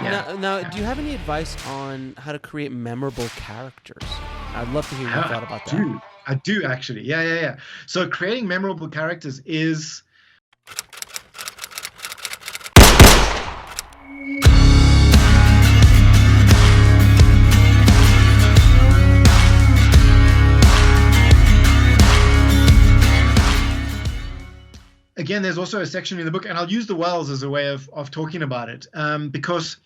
Yeah. Now, do you have any advice on how to create memorable characters? I'd love to hear your thought about that. I do actually. Yeah. So creating memorable characters is again, there's also a section in the book, and I'll use the wells as a way of talking about it, because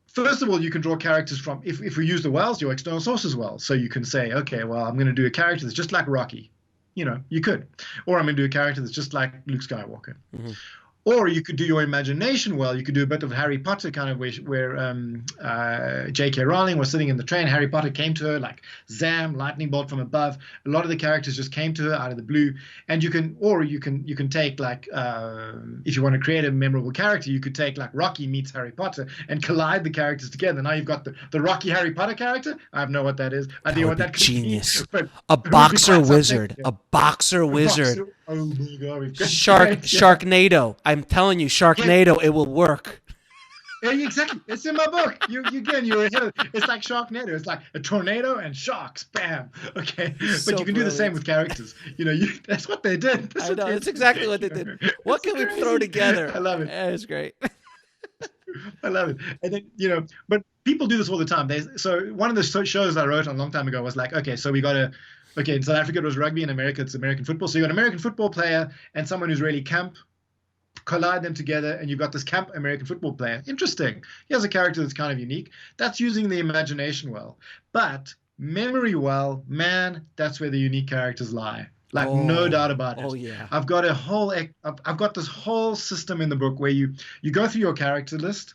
first of all, you can draw characters from, if we use the wells, your external sources well. So you can say, okay, well, I'm going to do a character that's just like Rocky. You could. Or I'm going to do a character that's just like Luke Skywalker. Mm-hmm. Or you could do your imagination well. You could do a bit of Harry Potter kind of where J.K. Rowling was sitting in the train. Harry Potter came to her like zam, lightning bolt from above. A lot of the characters just came to her out of the blue. And you can take like, if you want to create a memorable character, you could take like Rocky meets Harry Potter and collide the characters together. Now you've got the Rocky Harry Potter character. I have no what that is. I know what that could genius. Be, but a boxer wizard. A boxer wizard. Oh my God. Sharknado. I'm telling you, Sharknado, it will work. Yeah, exactly. It's in my book. You're ahead of it. It's like Sharknado. It's like a tornado and sharks. Bam. Okay. So but you can do the same with characters. That's what they did. I know. That's exactly what they did. What can we throw together? I love it. Yeah, it's great. I love it. And then, but people do this all the time. So one of the shows I wrote on a long time ago was like, okay, so in South Africa it was rugby, in America it's American football. So you got an American football player and someone who's really camp, collide them together, and you've got this camp American football player. Interesting. He has a character that's kind of unique. That's using the imagination well. But memory well, man, that's where the unique characters lie. Like, no doubt about it. Oh, yeah. I've got this whole system in the book where you go through your character list,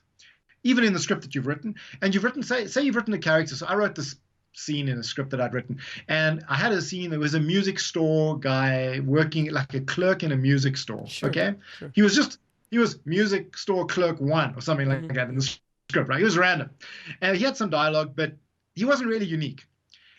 even in the script that you've written, and you've written, say you've written a character. So I wrote this scene in a script that I'd written, and I had a scene. There was a music store guy working like a clerk in a music store. Sure, okay, sure. he was music store clerk 1 or something like that in the script, right? He was random, and he had some dialogue, but he wasn't really unique.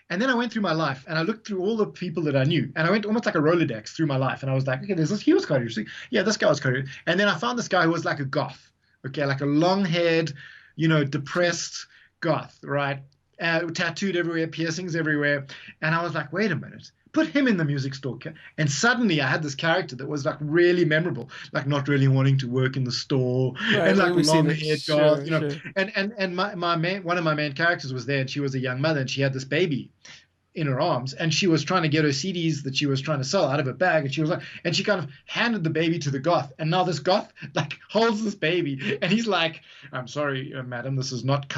And then I went through my life and I looked through all the people that I knew, and I went almost like a Rolodex through my life, and I was like, okay, he was kind of interesting. Yeah, this guy was kind of, and then I found this guy who was like a goth, okay, like a long-haired, depressed goth, right? Tattooed everywhere, piercings everywhere. And I was like, wait a minute, put him in the music store. And suddenly I had this character that was like really memorable, like not really wanting to work in the store, right, and like long-haired goth, Sure. And one of my main characters was there, and she was a young mother, and she had this baby in her arms, and she was trying to get her CDs that she was trying to sell out of her bag, and she kind of handed the baby to the goth, and now this goth like holds this baby, and he's like, I'm sorry, madam, this is not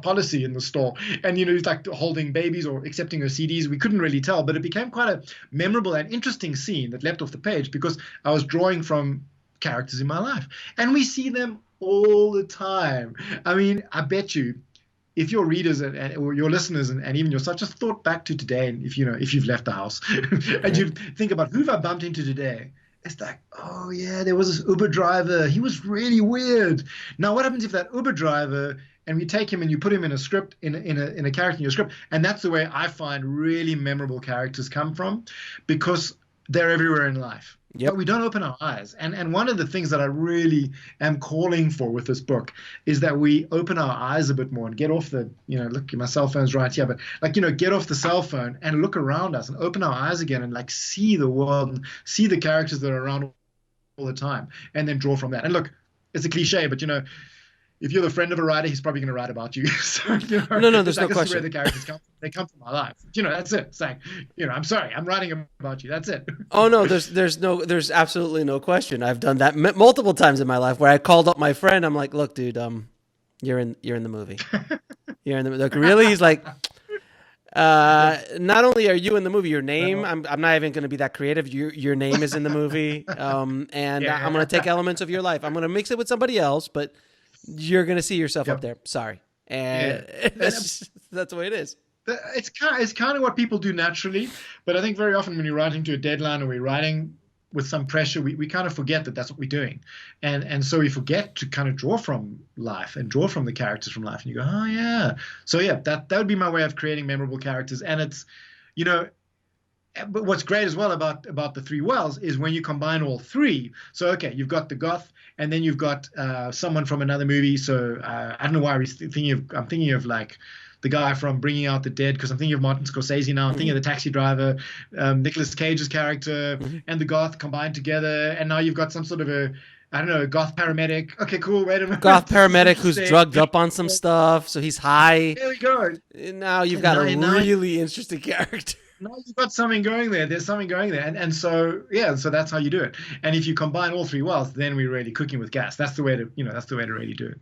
policy in the store. And he's like holding babies or accepting her CDs. We couldn't really tell, but it became quite a memorable and interesting scene that leapt off the page because I was drawing from characters in my life, and we see them all the time. I mean, I bet you, if your readers or your listeners and even yourself just thought back to today, and if you've left the house and you think about who have I bumped into today, it's like, oh yeah, there was this Uber driver. He was really weird. Now, what happens if that Uber driver, and we take him and you put him in a script, in a character in your script, and that's the way I find really memorable characters come from, because they're everywhere in life. Yep. But we don't open our eyes. And one of the things that I really am calling for with this book is that we open our eyes a bit more and get off the, look, my cell phone's right here, but get off the cell phone and look around us and open our eyes again and like see the world and see the characters that are around all the time, and then draw from that. And look, it's a cliche, but if you're the friend of a writer, he's probably going to write about you. So, no, there's no question. This is where the characters come. They come from my life. That's it. It's like, I'm sorry, I'm writing about you. That's it. Oh no, there's absolutely no question. I've done that multiple times in my life where I called up my friend. I'm like, look, dude, you're in the movie. You're in the look. Really? He's like, not only are you in the movie, your name. I'm not even going to be that creative. Your name is in the movie. I'm going to take elements of your life. I'm going to mix it with somebody else, but you're going to see yourself up there. Sorry. And that's the way it is. It's kind of what people do naturally, but I think very often when you're writing to a deadline or we're writing with some pressure, we kind of forget that that's what we're doing. And so we forget to kind of draw from life and draw from the characters from life. And you go, oh yeah. So yeah, that would be my way of creating memorable characters. And it's, but what's great as well about the three wells is when you combine all three. So okay, you've got the goth, and then you've got someone from another movie. So I don't know why I'm thinking of like the guy from Bringing Out the Dead, because I'm thinking of Martin Scorsese now. I'm thinking of the taxi driver, Nicolas Cage's character, and the goth combined together, and now you've got some sort of a, I don't know, goth paramedic. Okay, cool. Wait a minute. Goth paramedic who's drugged up on some stuff, so he's high. There we go. Now you've got a really interesting character. Now you've got something going there. There's something going there. And so, yeah, so that's how you do it. And if you combine all three wells, then we're really cooking with gas. That's the way to really do it.